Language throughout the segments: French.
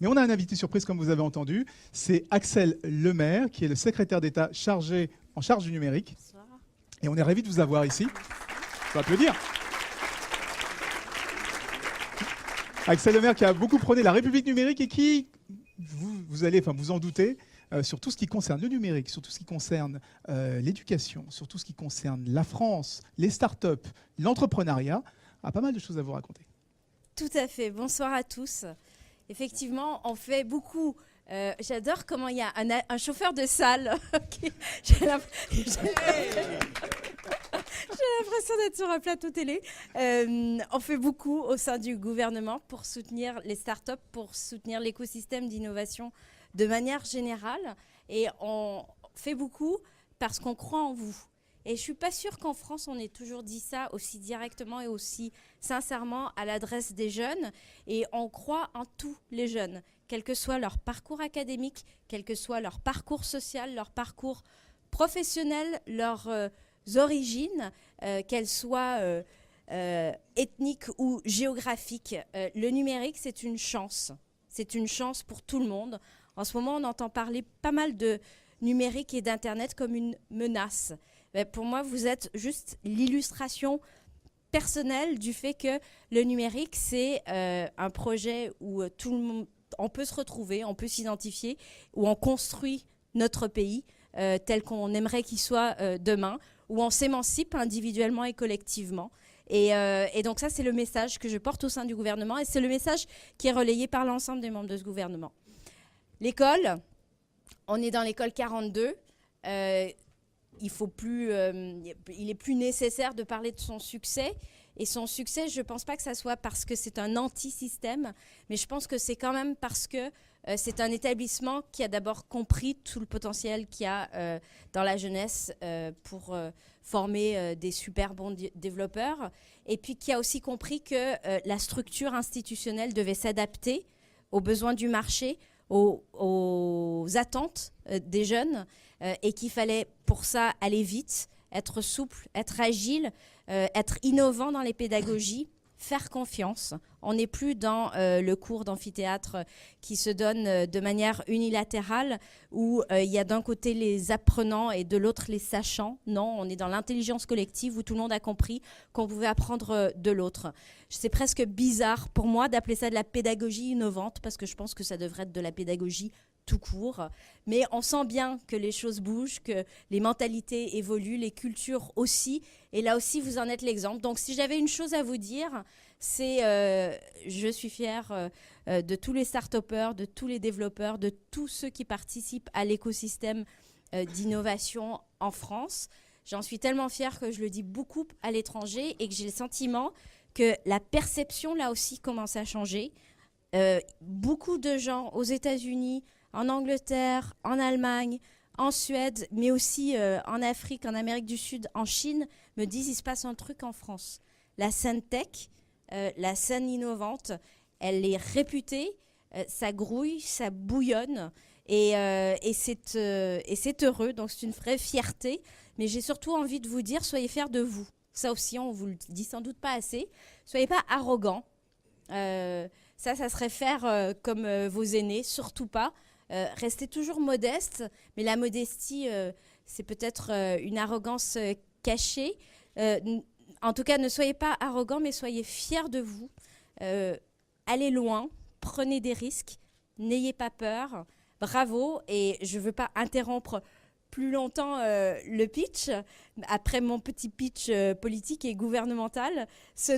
Mais on a un invité surprise, comme vous avez entendu. C'est Axel Lemaire, qui est le secrétaire d'État en charge du numérique. Bonsoir. Et on est ravis de vous avoir ici. On peut applaudir. Axel Lemaire qui a beaucoup prôné la République numérique et qui, vous allez vous en douter, sur tout ce qui concerne le numérique, sur tout ce qui concerne l'éducation, sur tout ce qui concerne la France, les startups, l'entrepreneuriat, a pas mal de choses à vous raconter. Tout à fait. Bonsoir à tous. Effectivement, on fait beaucoup. J'adore comment il y a un chauffeur de salle. J'ai l'impression d'être sur un plateau télé. On fait beaucoup au sein du gouvernement pour soutenir les startups, pour soutenir l'écosystème d'innovation de manière générale. Et on fait beaucoup parce qu'on croit en vous. Et je ne suis pas sûre qu'en France, on ait toujours dit ça aussi directement et aussi sincèrement à l'adresse des jeunes. Et on croit en tous les jeunes, quel que soit leur parcours académique, quel que soit leur parcours social, leur parcours professionnel, leurs origines, qu'elles soient ethniques ou géographiques. Le numérique, c'est une chance. C'est une chance pour tout le monde. En ce moment, on entend parler pas mal de numérique et d'Internet comme une menace. Mais pour moi, vous êtes juste l'illustration personnelle du fait que le numérique, c'est un projet où tout le monde, on peut se retrouver, on peut s'identifier, où on construit notre pays tel qu'on aimerait qu'il soit demain, où on s'émancipe individuellement et collectivement. Et donc ça, c'est le message que je porte au sein du gouvernement et c'est le message qui est relayé par l'ensemble des membres de ce gouvernement. L'école, on est dans l'école 42. Il est plus nécessaire de parler de son succès. Et son succès, je ne pense pas que ça soit parce que c'est un anti-système, mais je pense que c'est quand même parce que c'est un établissement qui a d'abord compris tout le potentiel qu'il y a dans la jeunesse pour former des super bons développeurs, et puis qui a aussi compris que la structure institutionnelle devait s'adapter aux besoins du marché, aux attentes des jeunes, et qu'il fallait pour ça aller vite, être souple, être agile, être innovant dans les pédagogies, faire confiance. On n'est plus dans le cours d'amphithéâtre qui se donne de manière unilatérale, où il y a d'un côté les apprenants et de l'autre les sachants. Non, on est dans l'intelligence collective où tout le monde a compris qu'on pouvait apprendre de l'autre. C'est presque bizarre pour moi d'appeler ça de la pédagogie innovante, parce que je pense que ça devrait être de la pédagogie tout court, mais on sent bien que les choses bougent, que les mentalités évoluent, les cultures aussi, et là aussi vous en êtes l'exemple. Donc si j'avais une chose à vous dire, c'est je suis fière de tous les start-upers, de tous les développeurs, de tous ceux qui participent à l'écosystème d'innovation en France. J'en suis tellement fière que je le dis beaucoup à l'étranger et que j'ai le sentiment que la perception là aussi commence à changer. Beaucoup de gens aux États-Unis, en Angleterre, en Allemagne, en Suède, mais aussi en Afrique, en Amérique du Sud, en Chine, me disent qu'il se passe un truc en France. La scène tech, la scène innovante, elle est réputée, ça grouille, ça bouillonne, et c'est heureux, donc c'est une vraie fierté. Mais j'ai surtout envie de vous dire, soyez fiers de vous. Ça aussi, on vous le dit sans doute pas assez. Soyez pas arrogants. Ça serait faire comme vos aînés, surtout pas. Restez toujours modeste, mais la modestie, c'est peut-être une arrogance cachée. En tout cas, ne soyez pas arrogants, mais soyez fiers de vous. Allez loin, prenez des risques, n'ayez pas peur. Bravo, et je ne veux pas interrompre plus longtemps le pitch, après mon petit pitch politique et gouvernemental,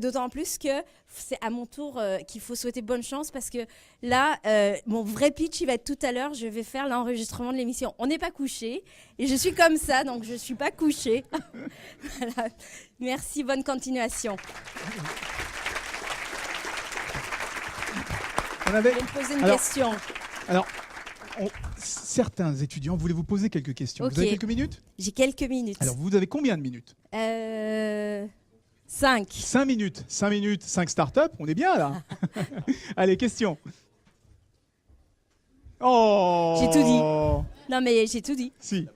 d'autant plus que c'est à mon tour qu'il faut souhaiter bonne chance, parce que là, mon vrai pitch, il va être tout à l'heure, je vais faire l'enregistrement de l'émission. On n'est pas couché, et je suis comme ça, donc je ne suis pas couchée. Voilà. Merci, bonne continuation. Je vais me poser une question. Alors, certains étudiants voulaient vous poser quelques questions. Okay. Vous avez quelques minutes? J'ai quelques minutes. Alors, vous avez combien de minutes? 5. 5 minutes. 5 minutes, 5 startups. On est bien, là. Allez, question. Oh! J'ai tout dit. Non, mais j'ai tout dit. Si.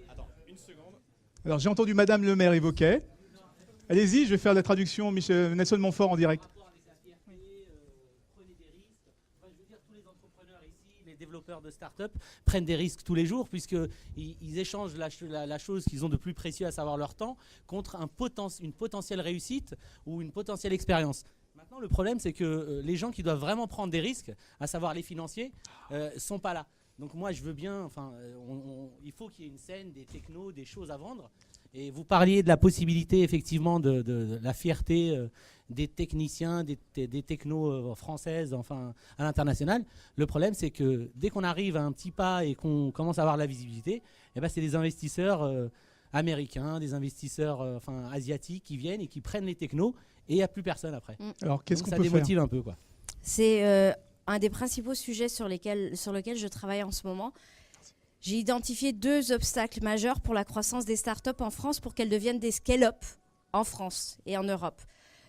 Attends, une seconde. Alors, j'ai entendu Madame le maire évoquer. Allez-y, je vais faire la traduction, Nelson Montfort en direct. Prenez des risques. Enfin, je veux dire, tous les entrepreneurs ici, les développeurs de start-up prennent des risques tous les jours puisqu'ils échangent la chose qu'ils ont de plus précieux, à savoir leur temps, contre une potentielle réussite ou une potentielle expérience. Maintenant, le problème, c'est que les gens qui doivent vraiment prendre des risques, à savoir les financiers, sont pas là. Donc moi, je veux bien, il faut qu'il y ait une scène, des technos, des choses à vendre. Et vous parliez de la possibilité, effectivement, de la fierté des techniciens, des technos françaises, à l'international. Le problème, c'est que dès qu'on arrive à un petit pas et qu'on commence à avoir la visibilité, c'est des investisseurs américains, des investisseurs asiatiques qui viennent et qui prennent les technos et il n'y a plus personne après. Alors, qu'est-ce qu'on peut faire ? Ça démotive un peu, quoi. C'est un des principaux sujets sur lequel je travaille en ce moment. J'ai identifié 2 obstacles majeurs pour la croissance des startups en France pour qu'elles deviennent des scale-up en France et en Europe.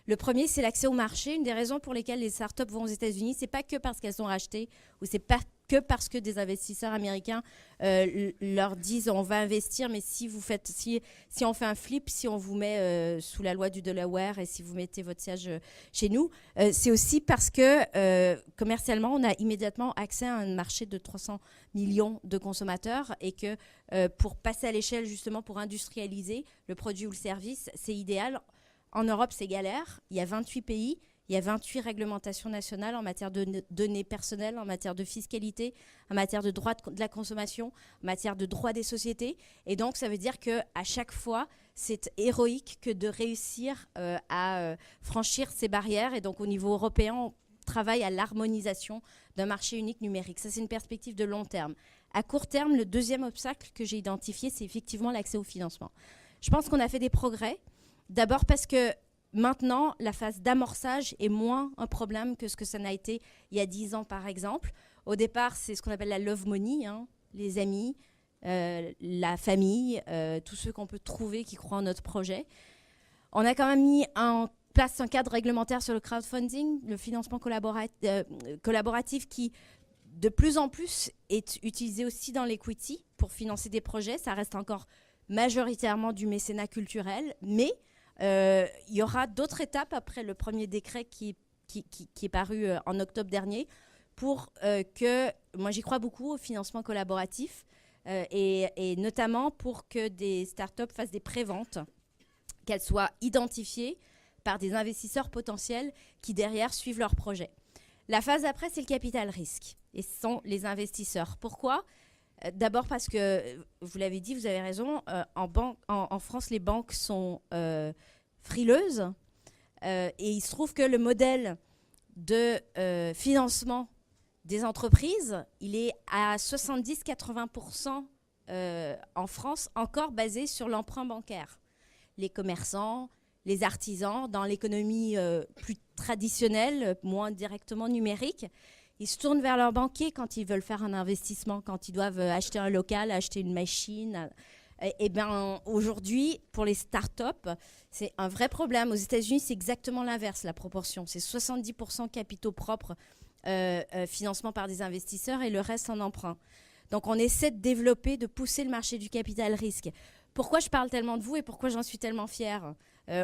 Le premier, c'est l'accès au marché. Une des raisons pour lesquelles les startups vont aux États-Unis, c'est pas que parce qu'elles sont rachetées ou c'est pas que parce que des investisseurs américains leur disent on va investir, mais si on fait un flip, si on vous met sous la loi du Delaware et si vous mettez votre siège chez nous, c'est aussi parce que commercialement, on a immédiatement accès à un marché de 300 millions de consommateurs et que pour passer à l'échelle, justement, pour industrialiser le produit ou le service, c'est idéal. En Europe, c'est galère. Il y a 28 pays. Il y a 28 réglementations nationales en matière de données personnelles, en matière de fiscalité, en matière de droit de la consommation, en matière de droit des sociétés. Et donc, ça veut dire qu'à chaque fois, c'est héroïque que de réussir à franchir ces barrières. Et donc, au niveau européen, on travaille à l'harmonisation d'un marché unique numérique. Ça, c'est une perspective de long terme. À court terme, le deuxième obstacle que j'ai identifié, c'est effectivement l'accès au financement. Je pense qu'on a fait des progrès. D'abord parce que maintenant, la phase d'amorçage est moins un problème que ce que ça n'a été il y a 10 ans, par exemple. Au départ, c'est ce qu'on appelle la love money, les amis, la famille, tous ceux qu'on peut trouver qui croient en notre projet. On a quand même mis en place un cadre réglementaire sur le crowdfunding, le financement collaboratif qui, de plus en plus, est utilisé aussi dans l'equity pour financer des projets. Ça reste encore majoritairement du mécénat culturel, mais il y aura d'autres étapes après le premier décret qui est paru en octobre dernier pour que, moi j'y crois beaucoup au financement collaboratif et notamment pour que des startups fassent des préventes, qu'elles soient identifiées par des investisseurs potentiels qui derrière suivent leur projet. La phase après, c'est le capital risque et ce sont les investisseurs. Pourquoi ? D'abord parce que, vous l'avez dit, vous avez raison, en France, les banques sont frileuses et il se trouve que le modèle de financement des entreprises, il est à 70-80% en France encore basé sur l'emprunt bancaire. Les commerçants, les artisans, dans l'économie plus traditionnelle, moins directement numérique, ils se tournent vers leur banquier quand ils veulent faire un investissement, quand ils doivent acheter un local, acheter une machine. Et bien aujourd'hui, pour les startups, c'est un vrai problème. Aux États-Unis, c'est exactement l'inverse, la proportion. C'est 70% capitaux propres, financement par des investisseurs et le reste en emprunt. Donc on essaie de développer, de pousser le marché du capital risque. Pourquoi je parle tellement de vous et pourquoi j'en suis tellement fière ?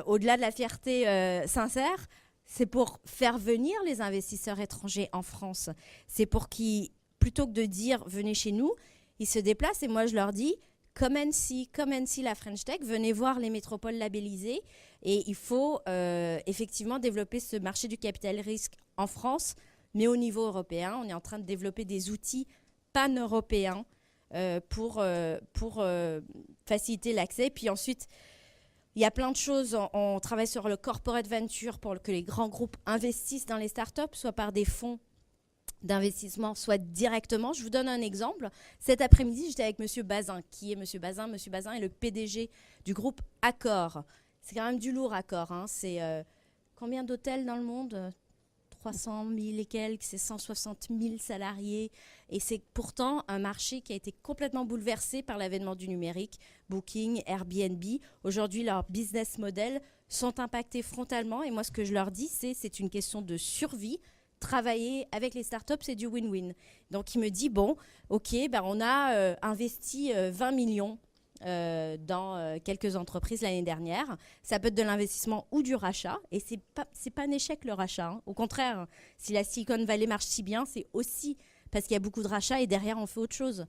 Au-delà de la fierté sincère, c'est pour faire venir les investisseurs étrangers en France. C'est pour qu'ils, plutôt que de dire « venez chez nous », ils se déplacent et moi je leur dis « come and see la French Tech, venez voir les métropoles labellisées ». Et il faut effectivement développer ce marché du capital risque en France, mais au niveau européen. On est en train de développer des outils pan-européens pour faciliter l'accès. Puis ensuite, il y a plein de choses. On travaille sur le corporate venture pour que les grands groupes investissent dans les startups, soit par des fonds d'investissement, soit directement. Je vous donne un exemple. Cet après-midi, j'étais avec M. Bazin. Qui est M. Bazin ? M. Bazin est le PDG du groupe Accor. C'est quand même du lourd, Accor. C'est combien d'hôtels dans le monde ? 300 000 et quelques, c'est 160 000 salariés. Et c'est pourtant un marché qui a été complètement bouleversé par l'avènement du numérique. Booking, Airbnb, aujourd'hui, leurs business models sont impactés frontalement. Et moi, ce que je leur dis, c'est une question de survie. Travailler avec les startups, c'est du win-win. Donc, il me dit, bon, OK, on a investi 20 millions dans quelques entreprises l'année dernière. Ça peut être de l'investissement ou du rachat. Et c'est pas un échec, le rachat, hein. Au contraire, si la Silicon Valley marche si bien, c'est aussi parce qu'il y a beaucoup de rachats et derrière, on fait autre chose.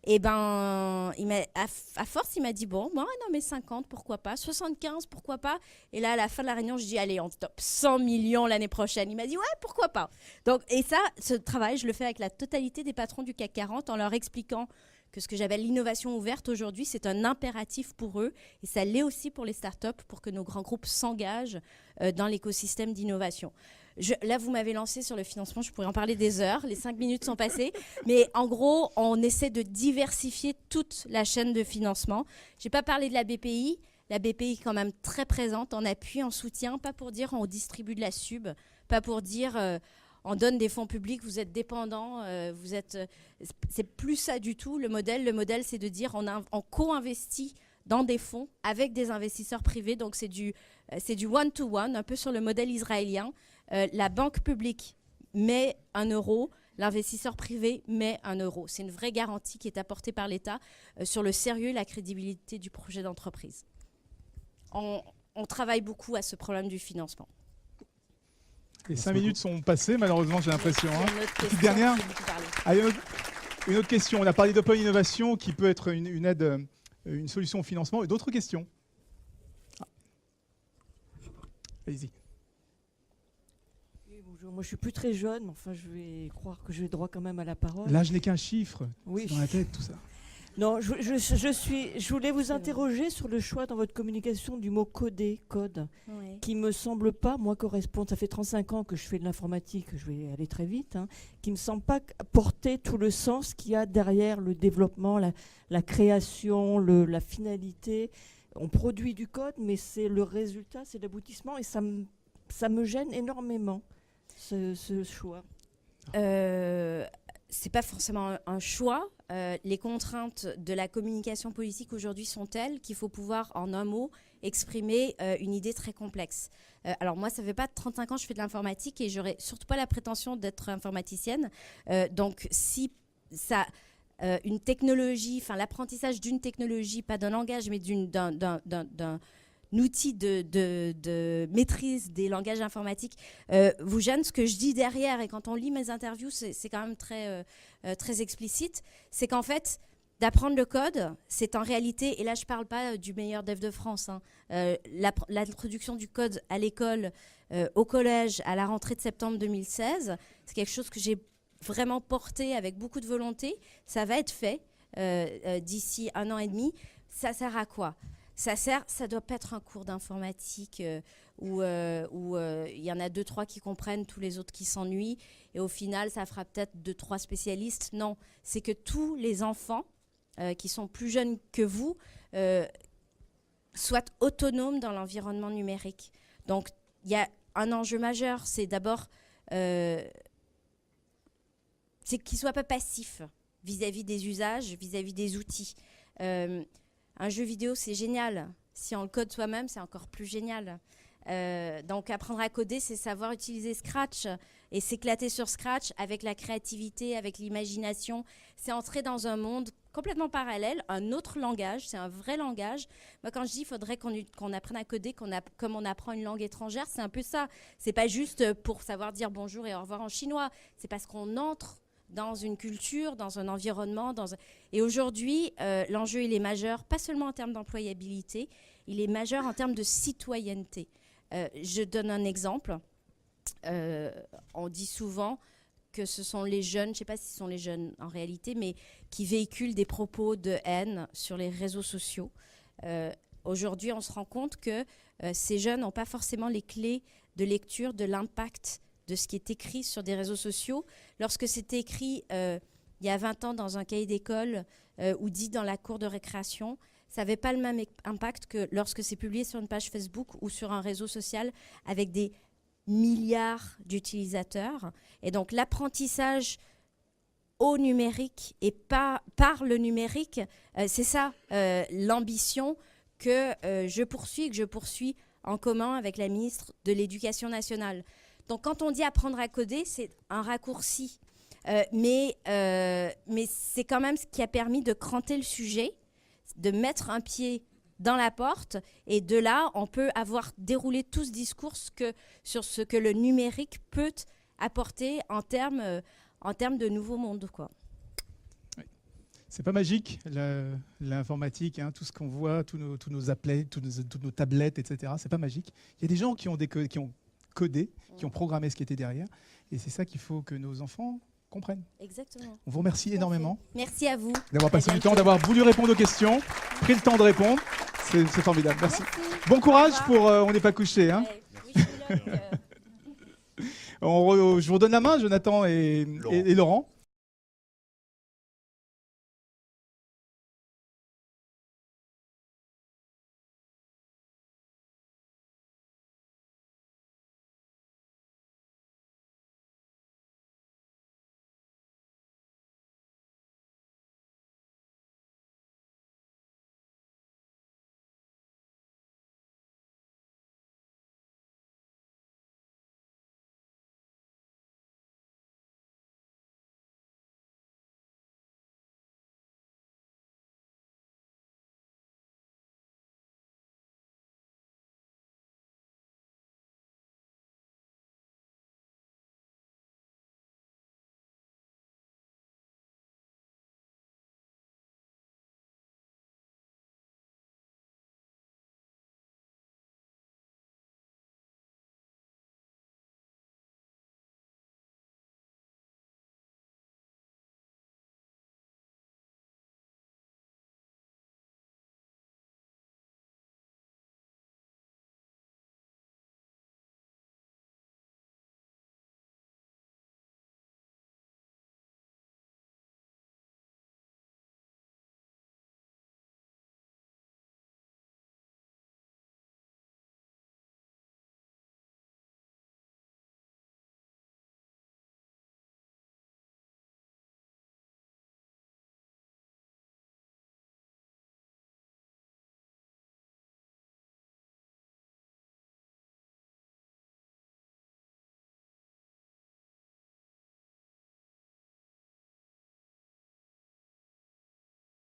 Et ben, à force, il m'a dit, bon, non, mais 50, pourquoi pas, 75, pourquoi pas. Et là, à la fin de la réunion, je dis, allez, on top 100 millions l'année prochaine. Il m'a dit, ouais, pourquoi pas. Donc, et ça, ce travail, je le fais avec la totalité des patrons du CAC 40 en leur expliquant que ce que j'appelle l'innovation ouverte aujourd'hui, c'est un impératif pour eux. Et ça l'est aussi pour les startups, pour que nos grands groupes s'engagent dans l'écosystème d'innovation. Là, vous m'avez lancé sur le financement, je pourrais en parler des heures, les 5 minutes sont passées. Mais en gros, on essaie de diversifier toute la chaîne de financement. Je n'ai pas parlé de la BPI. La BPI est quand même très présente en appui, en soutien, pas pour dire on distribue de la sub, pas pour dire on donne des fonds publics, vous êtes dépendant, c'est plus ça du tout. Le modèle, c'est de dire on co-investit dans des fonds avec des investisseurs privés. Donc, c'est du one-to-one, un peu sur le modèle israélien. La banque publique met 1 euro, l'investisseur privé met 1 euro. C'est une vraie garantie qui est apportée par l'État sur le sérieux et la crédibilité du projet d'entreprise. On travaille beaucoup à ce problème du financement. Les 5 minutes sont passées, malheureusement, j'ai l'impression. Hein. Petite dernière. Allez, une autre question. On a parlé d'open innovation qui peut être une aide, une solution au financement. Et d'autres questions? Allez-y. Oui, bonjour. Moi, je suis plus très jeune, mais enfin, je vais croire que j'ai droit quand même à la parole. L'âge n'est qu'un chiffre. Oui. C'est dans la tête, tout ça. Non, je voulais vous interroger sur le choix dans votre communication du mot code, Oui. qui me semble pas, moi, correspondre. Ça fait 35 ans que je fais de l'informatique, je vais aller très vite, hein, qui me semble pas porter tout le sens qu'il y a derrière le développement, la création, la finalité. On produit du code, mais c'est le résultat, c'est l'aboutissement, et ça me gêne énormément, ce choix. C'est pas forcément un choix. Les contraintes de la communication politique aujourd'hui sont telles qu'il faut pouvoir, en un mot, exprimer une idée très complexe. Alors moi, ça fait pas 35 ans que je fais de l'informatique et j'aurais surtout pas la prétention d'être informaticienne. Donc si ça... une technologie, enfin l'apprentissage d'une technologie, pas d'un langage, mais d'un outil de maîtrise des langages informatiques, vous gêne. Ce que je dis derrière, et quand on lit mes interviews, c'est quand même très explicite, c'est qu'en fait, d'apprendre le code, c'est en réalité, et là je ne parle pas du meilleur dev de France, hein, l'introduction du code à l'école, au collège, à la rentrée de septembre 2016, c'est quelque chose que j'ai vraiment porté avec beaucoup de volonté. Ça va être fait d'ici 1 an et demi. Ça sert à quoi ? Ça doit pas être un cours d'informatique où il y en a 2-3 qui comprennent, tous les autres qui s'ennuient. Et au final, ça fera peut-être 2-3 spécialistes. Non, c'est que tous les enfants qui sont plus jeunes que vous soient autonomes dans l'environnement numérique. Donc, il y a un enjeu majeur. C'est d'abord... c'est qu'ils ne soient pas passifs vis-à-vis des usages, vis-à-vis des outils. Un jeu vidéo, c'est génial. Si on le code soi-même, c'est encore plus génial. Donc, apprendre à coder, c'est savoir utiliser Scratch et s'éclater sur Scratch avec la créativité, avec l'imagination. C'est entrer dans un monde complètement parallèle, un autre langage, c'est un vrai langage. Moi, quand je dis qu'il faudrait qu'on apprenne à coder comme on apprend une langue étrangère, c'est un peu ça. C'est pas juste pour savoir dire bonjour et au revoir en chinois. C'est parce qu'on entre dans une culture, dans un environnement. Et aujourd'hui, l'enjeu, il est majeur, pas seulement en termes d'employabilité, il est majeur en termes de citoyenneté. Je donne un exemple. On dit souvent que ce sont les jeunes, je ne sais pas si ce sont les jeunes en réalité, mais qui véhiculent des propos de haine sur les réseaux sociaux. Aujourd'hui, on se rend compte que ces jeunes n'ont pas forcément les clés de lecture de l'impact de ce qui est écrit sur des réseaux sociaux. Lorsque c'était écrit il y a 20 ans dans un cahier d'école ou dit dans la cour de récréation, ça n'avait pas le même impact que lorsque c'est publié sur une page Facebook ou sur un réseau social avec des milliards d'utilisateurs. Et donc l'apprentissage au numérique et par le numérique, c'est ça l'ambition que je poursuis en commun avec la ministre de l'Éducation nationale. Donc, quand on dit apprendre à coder, c'est un raccourci. Mais c'est quand même ce qui a permis de cranter le sujet, de mettre un pied dans la porte, et de là, on peut avoir déroulé tout ce discours sur ce que le numérique peut apporter en termes de nouveau monde, quoi. C'est pas magique, l'informatique, hein, tout ce qu'on voit, tous nos appels, toutes nos tablettes, etc. C'est pas magique. Il y a des gens qui ont codé, qui ont programmé ce qui était derrière, et c'est ça qu'il faut que nos enfants comprennent. Exactement. On vous remercie énormément Merci à vous. d'avoir passé À du temps, bientôt. d'avoir voulu répondre aux questions, pris le temps de répondre. C'est formidable. Merci. Bon courage pour On n'est pas couché. Hein. Ouais, wish me luck, Je vous redonne la main, Jonathan et Laurent.